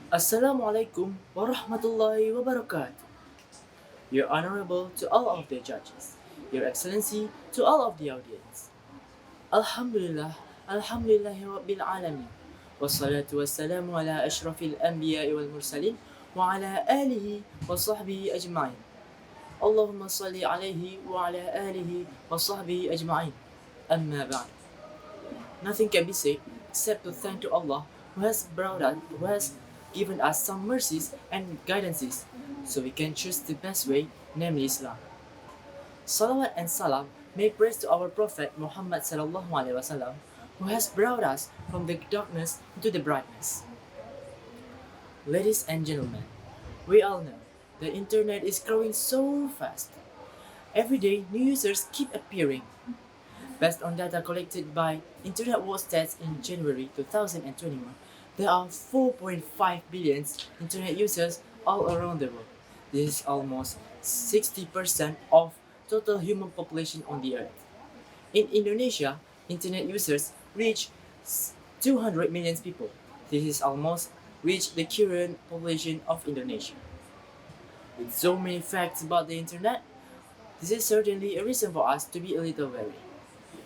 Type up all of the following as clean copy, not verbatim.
Assalamualaikum warahmatullahi wabarakatuh. Your Honorable to all of the judges, Your Excellency to all of the audience. Alhamdulillah, Alhamdulillahi Rabbil Alamin. Wassalatu wassalamu ala ashrafil anbiya wal mursalin wa ala alihi wa sahbihi ajma'in. Allahumma salli alayhi wa ala alihi wa sahbihi ajma'in. Amma ba'd. Nothing can be said except to thank to Allah who has given us some mercies and guidances so we can choose the best way, namely Islam. Salawat and salam may praise to our Prophet Muhammad sallallahu alaihi wasallam who has brought us from the darkness into the brightness. Ladies and gentlemen, we all know the internet is growing so fast. Every day, new users keep appearing. Based on data collected by Internet World Stats in January 2021, there are 4.5 billion internet users all around the world. This is almost 60% of total human population on the earth. In Indonesia, internet users reach 200 million people. This is almost reach the current population of Indonesia. With so many facts about the internet, this is certainly a reason for us to be a little wary.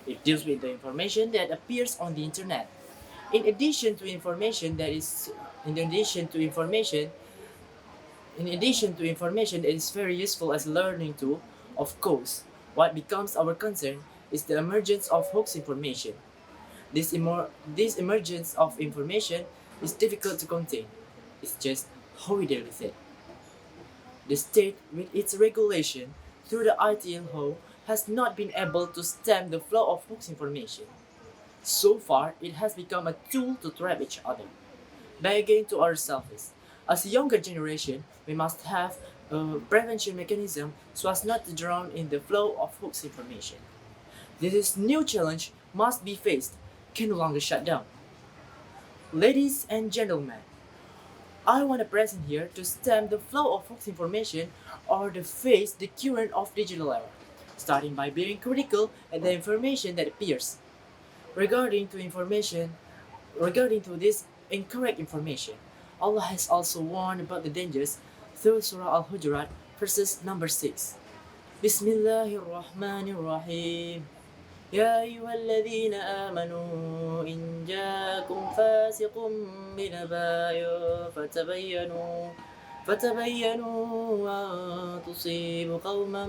It deals with the information that appears on the internet. In addition to information that is in addition to information that is very useful as a learning tool, of course, what becomes our concern is the emergence of hoax information. This emergence of information is difficult to contain. It's just how we deal with it. The state, with its regulation through the ITLO, has not been able to stem the flow of hoax information. So far, it has become a tool to trap each other. Back again to ourselves. As a younger generation, we must have a prevention mechanism so as not to drown in the flow of hoax information. This new challenge must be faced, can no longer shut down. Ladies and gentlemen, I want to present here to stem the flow of hoax information or to face the current of digital era, starting by being critical at the information that appears. Regarding to this incorrect information, Allah has also warned about the dangers through Surah Al-Hujurat, verses number 6. Bismillahirrahmanirrahim. يا أيها الذين آمنوا إن جاءكم فاسق بنبأ فتبينوا أن تصيبوا قوما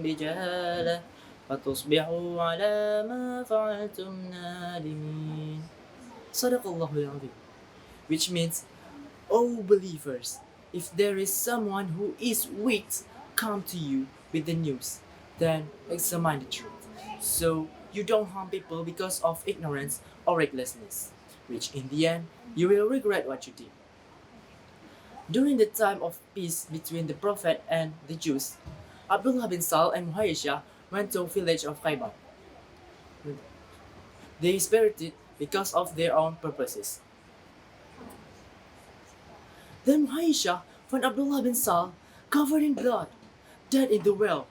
بجهالة فتصبحوا على ما فعلتم نادمين. صدق الله العظيم. Which means, O believers, if there is someone who is weak come to you with the news, then examine the truth, so you don't harm people because of ignorance or recklessness, which in the end you will regret what you did. During the time of peace between the Prophet and the Jews, Abdullah bin Sal and Muhayyisha went to a village of Khaybar. They spared it because of their own purposes. Then Muhayyisha found Abdullah bin Sal covered in blood, dead in the well.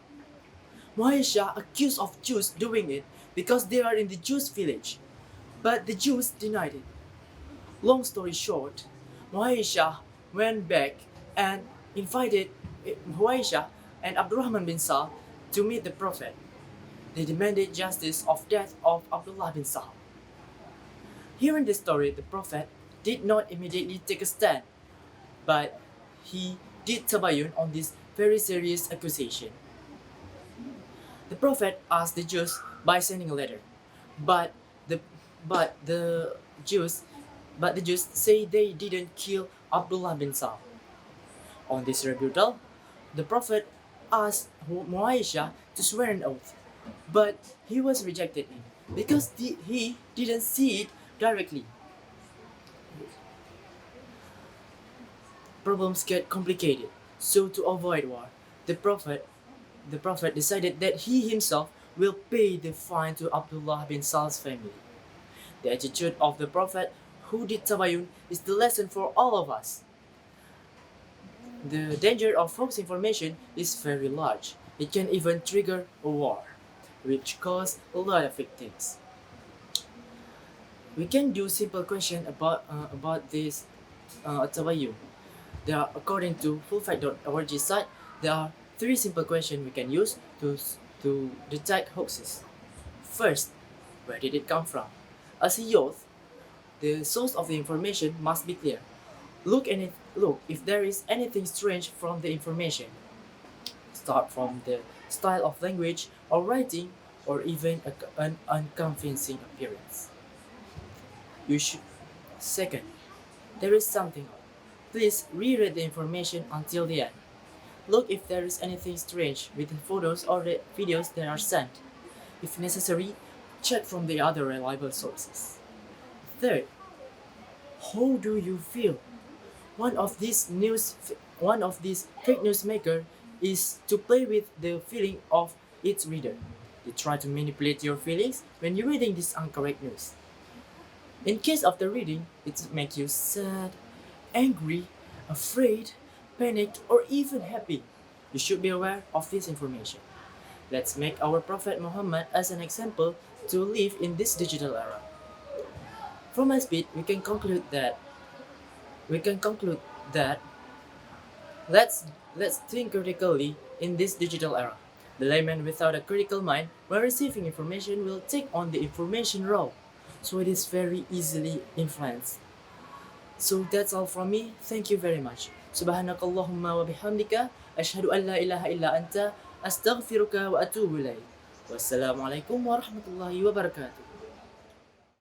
Muhayyisha accused of Jews doing it because they are in the Jews' village, but the Jews denied it. Long story short, Muhayyisha went back and invited Muhayyisha and Abdurrahman bin Sal to meet the Prophet. They demanded justice of death of Abdullah bin Sal. Hearing the story, the Prophet did not immediately take a stand, but he did tabayun on this very serious accusation. The Prophet asked the Jews by sending a letter, but the Jews say they didn't kill Abdullah bin Sal. On this rebuttal, the Prophet asked Muawisha to swear an oath, but he was rejected because he didn't see it directly. Problems get complicated, so to avoid war, the Prophet decided that he himself will pay the fine to Abdullah bin Sal's family. The attitude of the Prophet who did tabayun is the lesson for all of us. The danger of false information is very large. It can even trigger a war, which cause a lot of victims. We can do simple question about this التبين. There are, according to fullfact.org site, there are 3 simple questions we can use to detect hoaxes. First, where did it come from? As a youth, the source of the information must be clear. Look if there is anything strange from the information. Start from the style of language or writing, or even an unconvincing appearance. Second, there is something odd. Please reread the information until the end. Look if there is anything strange with the photos or the videos that are sent. If necessary, check from the other reliable sources. Third, how do you feel? One of these fake news maker is to play with the feeling of its reader. They try to manipulate your feelings when you're reading this incorrect news. In case of the reading, it makes you sad, angry, afraid, panicked, or even happy. You should be aware of this information. Let's make our Prophet Muhammad as an example to live in this digital era. From my speech, we can conclude that let's think critically in this digital era. The layman without a critical mind, when receiving information, will take on the information raw, so it is very easily influenced. So that's all from me. Thank you very much. Subhanakallahumma wa bihamdika ashhadu an la ilaha illa anta astaghfiruka wa atubu ilaik. Wassalamualaikum warahmatullahi wabarakatuh.